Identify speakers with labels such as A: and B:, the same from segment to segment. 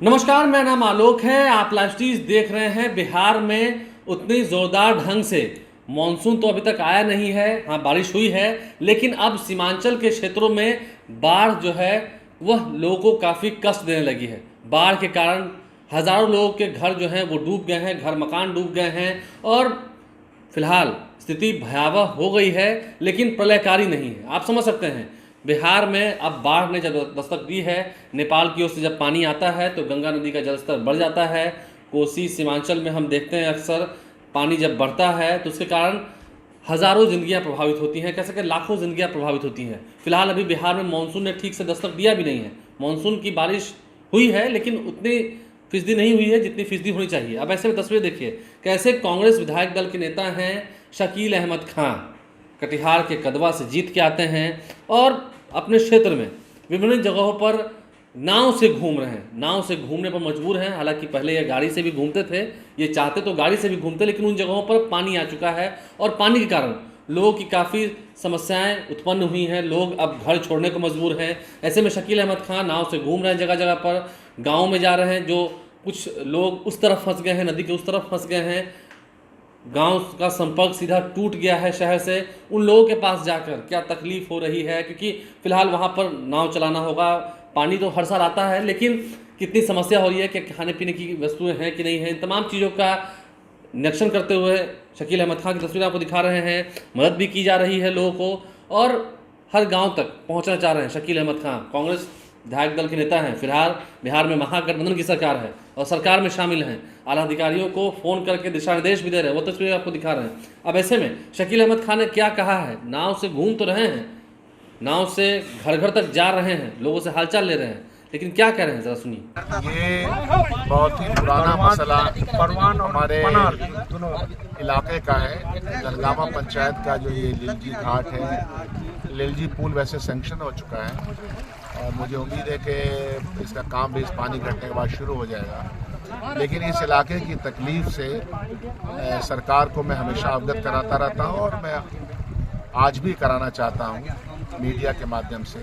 A: नमस्कार, मेरा नाम आलोक है। आप लाइव स्ट्रीज देख रहे हैं। बिहार में उतनी ज़ोरदार ढंग से मानसून तो अभी तक आया नहीं है। हाँ, बारिश हुई है, लेकिन अब सीमांचल के क्षेत्रों में बाढ़ जो है वह लोगों को काफ़ी कष्ट देने लगी है। बाढ़ के कारण हज़ारों लोगों के घर जो हैं वो डूब गए हैं, घर मकान डूब गए हैं और फिलहाल स्थिति भयावह हो गई है, लेकिन प्रलयकारी नहीं है। आप समझ सकते हैं, बिहार में अब बाढ़ ने जब दस्तक दी है, नेपाल की ओर से जब पानी आता है तो गंगा नदी का जलस्तर बढ़ जाता है। कोसी सीमांचल में हम देखते हैं अक्सर पानी जब बढ़ता है तो उसके कारण हज़ारों ज़िंदगियां प्रभावित होती हैं, कह सकते हैं लाखों ज़िंदगियां प्रभावित होती हैं। फिलहाल अभी बिहार में मानसून ने ठीक से दस्तक दिया भी नहीं है। मानसून की बारिश हुई है, लेकिन उतनी फीसदी नहीं हुई है जितनी फीसदी होनी चाहिए। अब ऐसे में तस्वीर देखिए, कैसे कांग्रेस विधायक दल के नेता हैं शकील अहमद खां, कटिहार के कदवा से जीत के आते हैं और अपने क्षेत्र में विभिन्न जगहों पर नाव से घूम रहे हैं। नाव से घूमने पर मजबूर हैं। हालांकि पहले ये गाड़ी से भी घूमते थे, ये चाहते तो गाड़ी से भी घूमते, लेकिन उन जगहों पर पानी आ चुका है और पानी के कारण लोगों की काफ़ी समस्याएं उत्पन्न हुई हैं। लोग अब घर छोड़ने को मजबूर हैं। ऐसे में शकील अहमद खां नाव से घूम रहे हैं, जगह जगह पर गाँव में जा रहे हैं। जो कुछ लोग उस तरफ फंस गए हैं, नदी के उस तरफ फंस गए हैं, गांव का संपर्क सीधा टूट गया है शहर से, उन लोगों के पास जाकर क्या तकलीफ़ हो रही है, क्योंकि फ़िलहाल वहाँ पर नाव चलाना होगा। पानी तो हर साल आता है, लेकिन कितनी समस्या हो रही है, कि खाने पीने की वस्तुएं हैं कि नहीं हैं, इन तमाम चीज़ों का निरीक्षण करते हुए शकील अहमद खां की तस्वीर आपको दिखा रहे हैं। मदद भी की जा रही है लोगों को और हर गाँव तक पहुँचना चाह रहे हैं शकील अहमद खां। कांग्रेस विधायक दल के नेता हैं। फिलहाल बिहार में महागठबंधन की सरकार है और सरकार में शामिल हैं। आला अधिकारियों को फ़ोन करके दिशा निर्देश भी दे रहे हैं, वो तस्वीरें आपको दिखा रहे हैं। अब ऐसे में शकील अहमद खान ने क्या कहा है, नाव से घूम तो रहे हैं, नाव से घर घर तक जा रहे हैं, लोगों से हालचाल ले रहे हैं, लेकिन क्या कह रहे हैं ज़रा सुनिए।
B: ये बहुत ही पुराना मसला हमारे इलाके का है। जलगामा पंचायत का जो ये लिलजी घाट है, लिलजी पुल वैसे सैंक्शन हो चुका है और मुझे उम्मीद है कि इसका काम भी इस पानी घटने के बाद शुरू हो जाएगा। लेकिन इस इलाके की तकलीफ से सरकार को मैं हमेशा अवगत कराता रहता हूँ और मैं आज भी कराना चाहता हूँ मीडिया के माध्यम से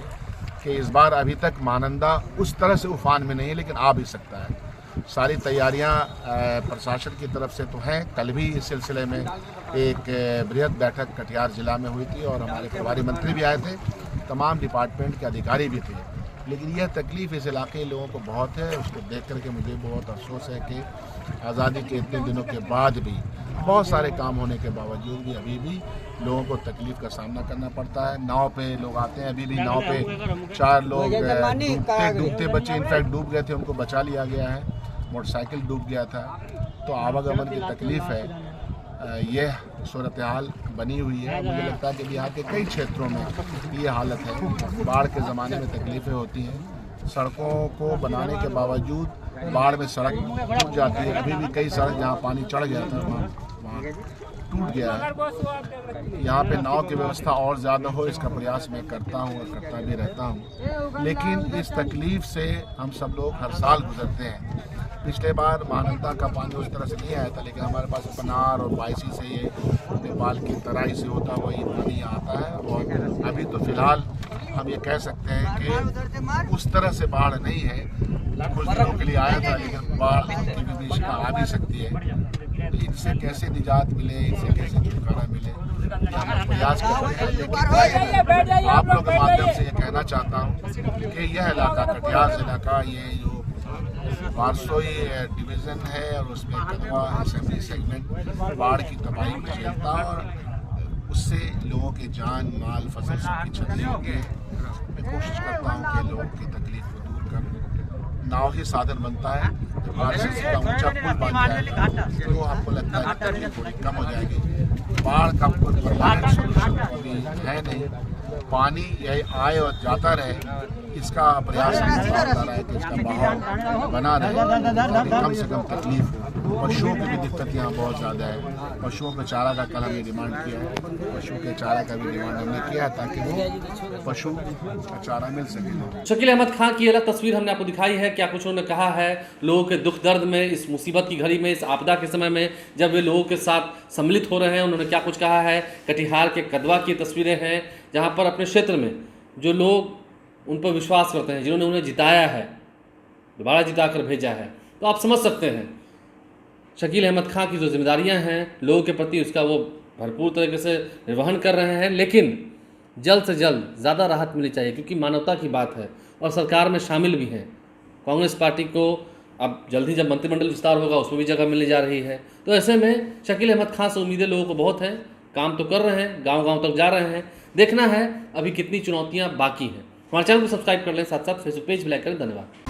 B: कि इस बार अभी तक महानंदा उस तरह से उफान में नहीं है, लेकिन आ भी सकता है। सारी तैयारियां प्रशासन की तरफ से तो हैं। कल भी इस सिलसिले में एक बृहद बैठक कटिहार जिला में हुई थी और हमारे प्रभारी मंत्री भी आए थे, तमाम डिपार्टमेंट के अधिकारी भी थे। लेकिन यह तकलीफ़ इस इलाके के लोगों को बहुत है। उसको देख करके मुझे बहुत अफसोस है कि आज़ादी के इतने दिनों के बाद भी, बहुत सारे काम होने के बावजूद भी अभी भी लोगों को तकलीफ़ का सामना करना पड़ता है। नाव पे लोग आते हैं, अभी भी नाव पे 4 लोग डूबते बच्चे इनफैक्ट डूब गए थे, उनको बचा लिया गया है। मोटरसाइकिल डूब गया था। तो आवागमन की तकलीफ़ है, यह सूरत हाल बनी हुई है। मुझे लगता है कि बिहार के कई क्षेत्रों में ये हालत है। बाढ़ के ज़माने में तकलीफ़ें होती हैं, सड़कों को बनाने के बावजूद बाढ़ में सड़क टूट जाती है। अभी भी कई सड़क जहाँ पानी चढ़ गया था वहाँ टूट गया है। यहाँ पे नाव की व्यवस्था और ज़्यादा हो, इसका प्रयास मैं करता हूँ और करता भी रहता हूँ। लेकिन इस तकलीफ़ से हम सब लोग हर साल गुजरते हैं। पिछले बार महानंदा का पानी उस तरह से नहीं आया था, लेकिन हमारे पास पनार और बायसी से ये नेपाल की तराई से होता हुआ ये पानी यहाँ आता है। और अभी तो फिलहाल हम ये कह सकते हैं कि उस तरह से बाढ़ नहीं है। कुछ दिनों के लिए आया था, लेकिन बाढ़ की भी शिका आ भी सकती है। तो इनसे कैसे निजात मिले, इनसे कैसे छुटकारा मिले, हम प्रयास कर रहे हैं। लेकिन आप लोग के माध्यम से ये कहना चाहता हूँ कि यह इलाका कटिहार जिला का ये जो वारसोई डिवीज़न है और उसमें कदवा असेंबली सेगमेंट बाढ़ की तबाही को झेलता और उससे लोगों के जान माल फसल सबकी क्षति होती है। मैं कोशिश करता हूँ कि लोगों की तकलीफ को दूर कर नाव ही साधन बनता है। जब आरसीसी का ऊंचा पुल बन जाएगा तो हमको लगता है कि तकलीफ थोड़ी कम हो जाएगी। बाढ़ का कोई परमानेंट सोल्यूशन अभी है नहीं। पानी यह आए और जाता रहे, इसका प्रयास रहा है कि इसका बहाव बना रहे, कम से कम तकलीफ हो। पशुओं की भी दिक्कत यहाँ बहुत ज़्यादा है। पशुओं के चारा का कल हमने डिमांड किया है, पशु के चारा का भी डिमांड हमने किया है ताकि वो पशु का चारा मिल सके।
A: शकील अहमद खां की अलग तस्वीर हमने आपको दिखाई है। क्या कुछ उन्होंने कहा है लोगों के दुख दर्द में, इस मुसीबत की घड़ी में, इस आपदा के समय में जब वे लोगों के साथ सम्मिलित हो रहे हैं, उन्होंने क्या कुछ कहा है। कटिहार के कदवा की तस्वीरें हैं, जहाँ पर अपने क्षेत्र में जो लोग उन पर विश्वास करते हैं, जिन्होंने उन्हें जिताया है, दोबारा जिताकर भेजा है। तो आप समझ सकते हैं शकील अहमद खां की जो जिम्मेदारियां हैं लोगों के प्रति उसका वो भरपूर तरीके से निर्वहन कर रहे हैं, लेकिन जल्द से जल्द ज़्यादा राहत मिलनी चाहिए क्योंकि मानवता की बात है और सरकार में शामिल भी हैं। कांग्रेस पार्टी को अब जल्द ही जब मंत्रिमंडल विस्तार होगा उसमें भी जगह मिलने जा रही है। तो ऐसे में शकील अहमद खां से उम्मीदें लोगों को बहुत हैं, काम तो कर रहे हैं, गांव-गांव तक जा रहे हैं। देखना है अभी कितनी चुनौतियां बाकी हैं। हमारे चैनल को सब्सक्राइब कर लें, साथ साथ फेसबुक पेज भी लाइक करें। धन्यवाद।